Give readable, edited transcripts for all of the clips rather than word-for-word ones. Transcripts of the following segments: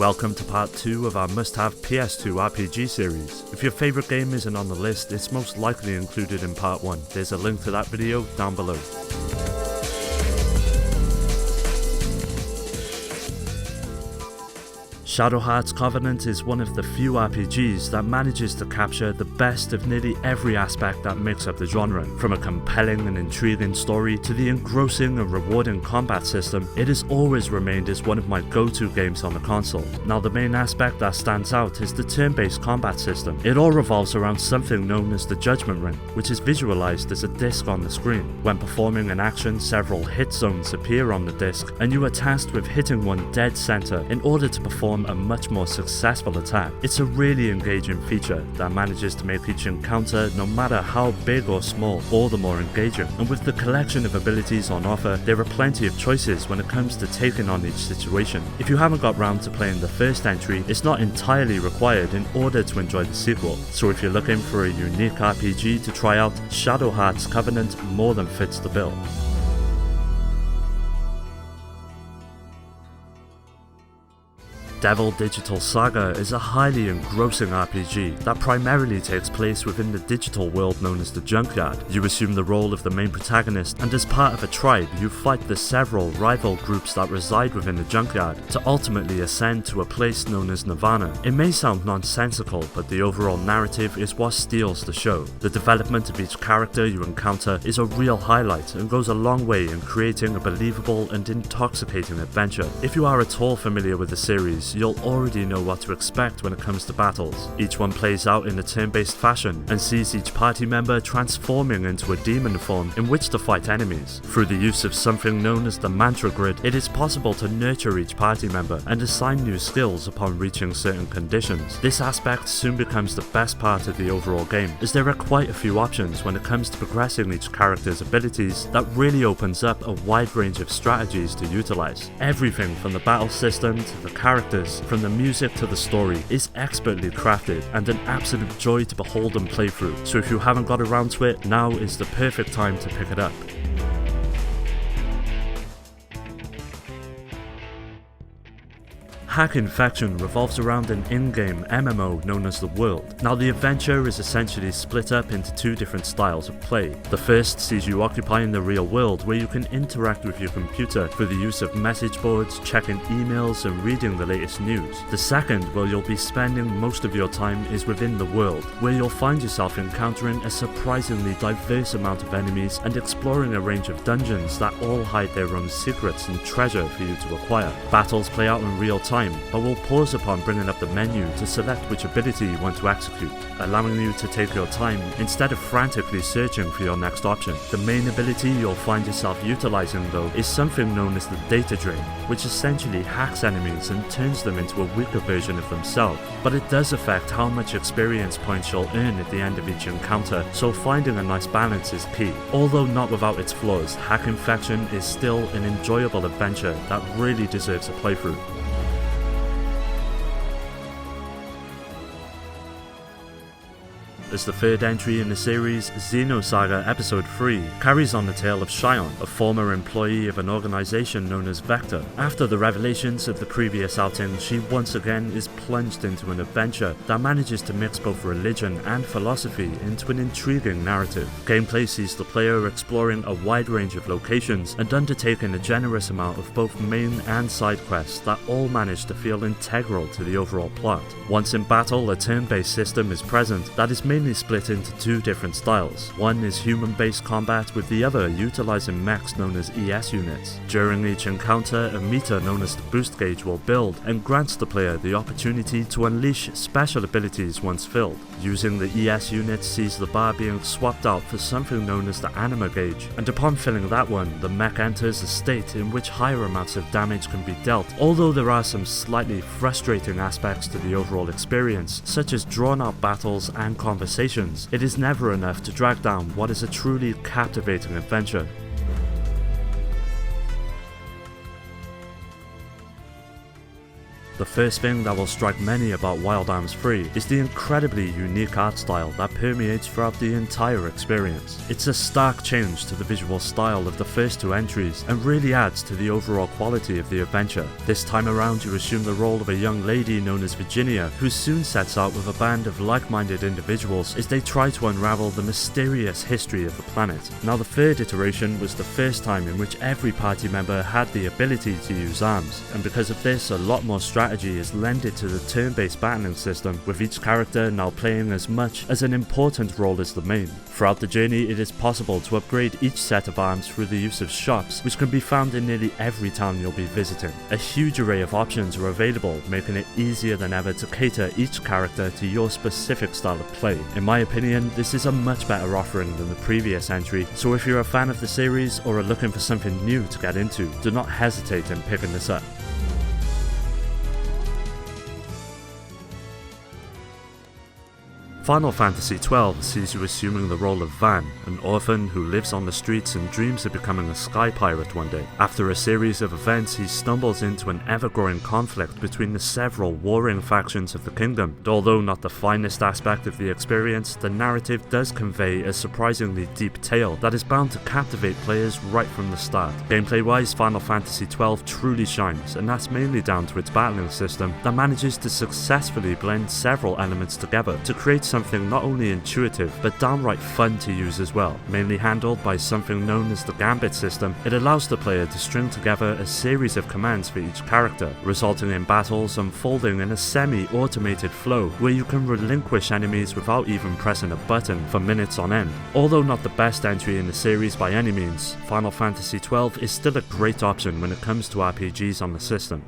Welcome to part 2 of our must-have PS2 RPG series. If your favourite game isn't on the list, it's most likely included in part 1. There's a link to that video down below. Shadow Heart's Covenant is one of the few RPGs that manages to capture the best of nearly every aspect that makes up the genre. From a compelling and intriguing story to the engrossing and rewarding combat system, it has always remained as one of my go-to games on the console. Now, the main aspect that stands out is the turn-based combat system. It all revolves around something known as the Judgment Ring, which is visualized as a disc on the screen. When performing an action, several hit zones appear on the disc, and you are tasked with hitting one dead center in order to perform a much more successful attack. It's a really engaging feature that manages to make each encounter, no matter how big or small, all the more engaging. And with the collection of abilities on offer, there are plenty of choices when it comes to taking on each situation. If you haven't got round to playing the first entry, it's not entirely required in order to enjoy the sequel. So if you're looking for a unique RPG to try out, Shadow Heart's Covenant more than fits the bill. Devil Digital Saga is a highly engrossing RPG that primarily takes place within the digital world known as the Junkyard. You assume the role of the main protagonist, and as part of a tribe, you fight the several rival groups that reside within the Junkyard to ultimately ascend to a place known as Nirvana. It may sound nonsensical, but the overall narrative is what steals the show. The development of each character you encounter is a real highlight and goes a long way in creating a believable and intoxicating adventure. If you are at all familiar with the series, you'll already know what to expect when it comes to battles. Each one plays out in a turn-based fashion and sees each party member transforming into a demon form in which to fight enemies. Through the use of something known as the Mantra Grid, it is possible to nurture each party member and assign new skills upon reaching certain conditions. This aspect soon becomes the best part of the overall game, as there are quite a few options when it comes to progressing each character's abilities that really opens up a wide range of strategies to utilize. Everything from the battle system to the characters, from the music to the story, is expertly crafted and an absolute joy to behold and play through. So if you haven't got around to it, now is the perfect time to pick it up. Hack Infection revolves around an in-game MMO known as The World. Now, the adventure is essentially split up into two different styles of play. The first sees you occupying the real world, where you can interact with your computer through the use of message boards, checking emails and reading the latest news. The second, where you'll be spending most of your time, is within the world, where you'll find yourself encountering a surprisingly diverse amount of enemies and exploring a range of dungeons that all hide their own secrets and treasure for you to acquire. Battles play out in real time, but we'll pause upon bringing up the menu to select which ability you want to execute, allowing you to take your time instead of frantically searching for your next option. The main ability you'll find yourself utilizing, though, is something known as the Data Drain, which essentially hacks enemies and turns them into a weaker version of themselves. But it does affect how much experience points you'll earn at the end of each encounter, so finding a nice balance is key. Although not without its flaws, Hack Infection is still an enjoyable adventure that really deserves a playthrough. As the third entry in the series, Xenosaga Episode 3 carries on the tale of Shion, a former employee of an organization known as Vector. After the revelations of the previous outing, she once again is plunged into an adventure that manages to mix both religion and philosophy into an intriguing narrative. Gameplay sees the player exploring a wide range of locations and undertaking a generous amount of both main and side quests that all manage to feel integral to the overall plot. Once in battle, a turn-based system is present that is mainly split into two different styles. One is human-based combat, with the other utilizing mechs known as ES units. During each encounter, a meter known as the boost gauge will build and grants the player the opportunity to unleash special abilities once filled. Using the ES unit sees the bar being swapped out for something known as the anima gauge, and upon filling that one, the mech enters a state in which higher amounts of damage can be dealt. Although there are some slightly frustrating aspects to the overall experience, such as drawn-out battles and conversations, it is never enough to drag down what is a truly captivating adventure. The first thing that will strike many about Wild Arms 3 is the incredibly unique art style that permeates throughout the entire experience. It's a stark change to the visual style of the first two entries and really adds to the overall quality of the adventure. This time around you assume the role of a young lady known as Virginia, who soon sets out with a band of like-minded individuals as they try to unravel the mysterious history of the planet. Now the third iteration was the first time in which every party member had the ability to use arms, and because of this a lot more strategy is lended to the turn-based battling system, with each character now playing as much as an important role as the main. Throughout the journey it is possible to upgrade each set of arms through the use of shops, which can be found in nearly every town you'll be visiting. A huge array of options are available, making it easier than ever to cater each character to your specific style of play. In my opinion, this is a much better offering than the previous entry, so if you're a fan of the series or are looking for something new to get into, do not hesitate in picking this up. Final Fantasy XII sees you assuming the role of Van, an orphan who lives on the streets and dreams of becoming a sky pirate one day. After a series of events, he stumbles into an ever-growing conflict between the several warring factions of the kingdom. Although not the finest aspect of the experience, the narrative does convey a surprisingly deep tale that is bound to captivate players right from the start. Gameplay-wise, Final Fantasy XII truly shines, and that's mainly down to its battling system that manages to successfully blend several elements together to create something not only intuitive but downright fun to use as well. Mainly handled by something known as the Gambit system, it allows the player to string together a series of commands for each character, resulting in battles unfolding in a semi-automated flow where you can relinquish enemies without even pressing a button for minutes on end. Although not the best entry in the series by any means, Final Fantasy XII is still a great option when it comes to RPGs on the system.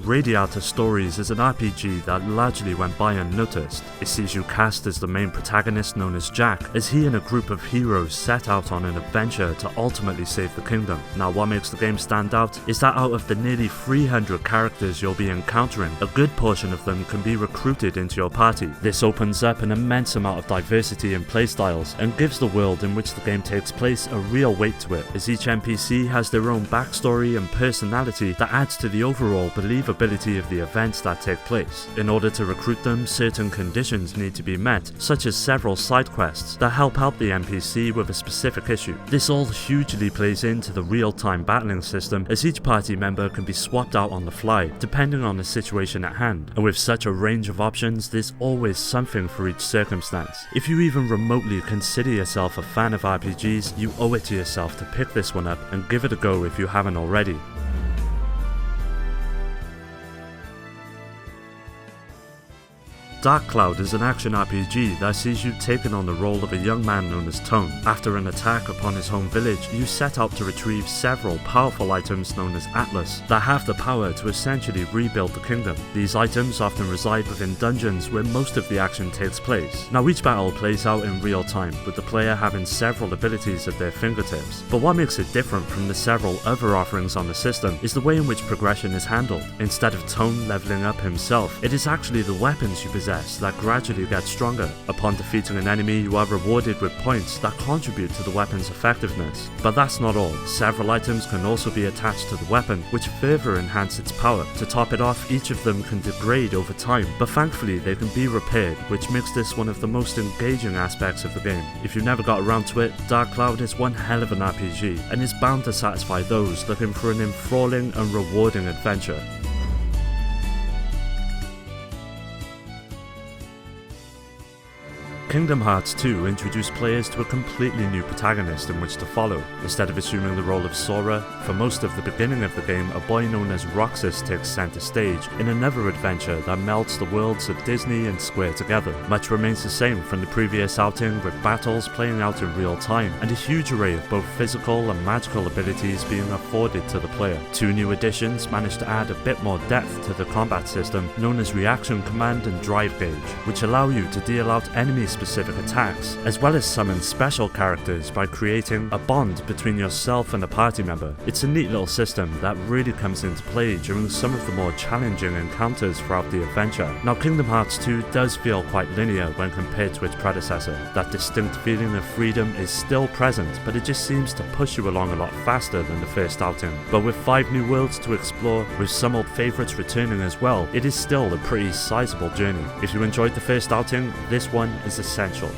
Radiata Stories is an RPG that largely went by unnoticed. It sees you cast as the main protagonist known as Jack, as he and a group of heroes set out on an adventure to ultimately save the kingdom. Now what makes the game stand out is that out of the nearly 300 characters you'll be encountering, a good portion of them can be recruited into your party. This opens up an immense amount of diversity in playstyles and gives the world in which the game takes place a real weight to it, as each NPC has their own backstory and personality that adds to the overall believability of the events that take place. In order to recruit them, certain conditions need to be met, such as several side quests that help out the NPC with a specific issue. This all hugely plays into the real-time battling system, as each party member can be swapped out on the fly, depending on the situation at hand, and with such a range of options, there's always something for each circumstance. If you even remotely consider yourself a fan of RPGs, you owe it to yourself to pick this one up and give it a go if you haven't already. Dark Cloud is an action RPG that sees you taking on the role of a young man known as Tone. After an attack upon his home village, you set out to retrieve several powerful items known as Atlas that have the power to essentially rebuild the kingdom. These items often reside within dungeons where most of the action takes place. Now each battle plays out in real time, with the player having several abilities at their fingertips. But what makes it different from the several other offerings on the system is the way in which progression is handled. Instead of Tone leveling up himself, it is actually the weapons you possess that gradually get stronger. Upon defeating an enemy, you are rewarded with points that contribute to the weapon's effectiveness. But that's not all. Several items can also be attached to the weapon, which further enhance its power. To top it off, each of them can degrade over time, but thankfully they can be repaired, which makes this one of the most engaging aspects of the game. If you never got around to it, Dark Cloud is one hell of an RPG, and is bound to satisfy those looking for an enthralling and rewarding adventure. Kingdom Hearts 2 introduced players to a completely new protagonist in which to follow. Instead of assuming the role of Sora, for most of the beginning of the game, a boy known as Roxas takes center stage in another adventure that melts the worlds of Disney and Square together. Much remains the same from the previous outing, with battles playing out in real time, and a huge array of both physical and magical abilities being afforded to the player. Two new additions managed to add a bit more depth to the combat system, known as Reaction Command and Drive Gauge, which allow you to deal out enemy specific attacks, as well as summon special characters by creating a bond between yourself and a party member. It's a neat little system that really comes into play during some of the more challenging encounters throughout the adventure. Now, Kingdom Hearts 2 does feel quite linear when compared to its predecessor. That distinct feeling of freedom is still present, but it just seems to push you along a lot faster than the first outing. But with 5 new worlds to explore, with some old favourites returning as well, it is still a pretty sizable journey. If you enjoyed the first outing, this one is essential.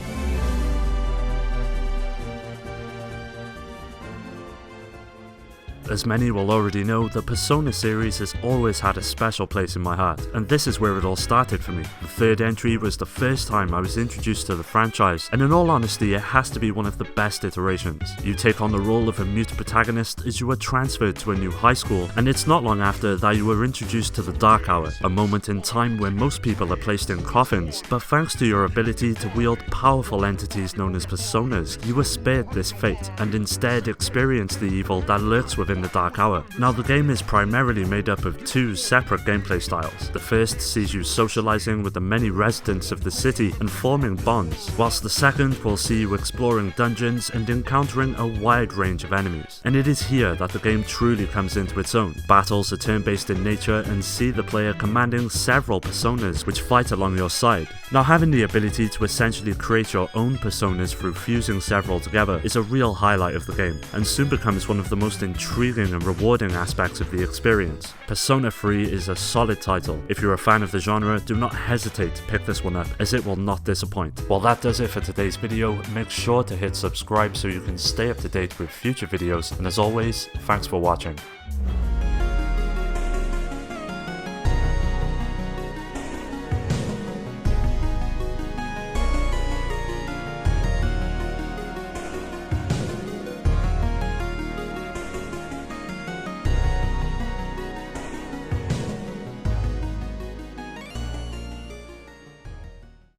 As many will already know, the Persona series has always had a special place in my heart, and this is where it all started for me. The third entry was the first time I was introduced to the franchise, and in all honesty, it has to be one of the best iterations. You take on the role of a mute protagonist as you are transferred to a new high school, and it's not long after that you were introduced to the Dark Hour, a moment in time when most people are placed in coffins, but thanks to your ability to wield powerful entities known as Personas, you were spared this fate, and instead experience the evil that lurks within the Dark Hour. Now, the game is primarily made up of 2 separate gameplay styles. The first sees you socializing with the many residents of the city and forming bonds, whilst the second will see you exploring dungeons and encountering a wide range of enemies. And it is here that the game truly comes into its own. Battles are turn-based in nature and see the player commanding several personas which fight along your side. Now, having the ability to essentially create your own personas through fusing several together is a real highlight of the game, and soon becomes one of the most intriguing and rewarding aspects of the experience. Persona 3 is a solid title. If you're a fan of the genre, do not hesitate to pick this one up, as it will not disappoint. Well, that does it for today's video. Make sure to hit subscribe so you can stay up to date with future videos, and as always, thanks for watching.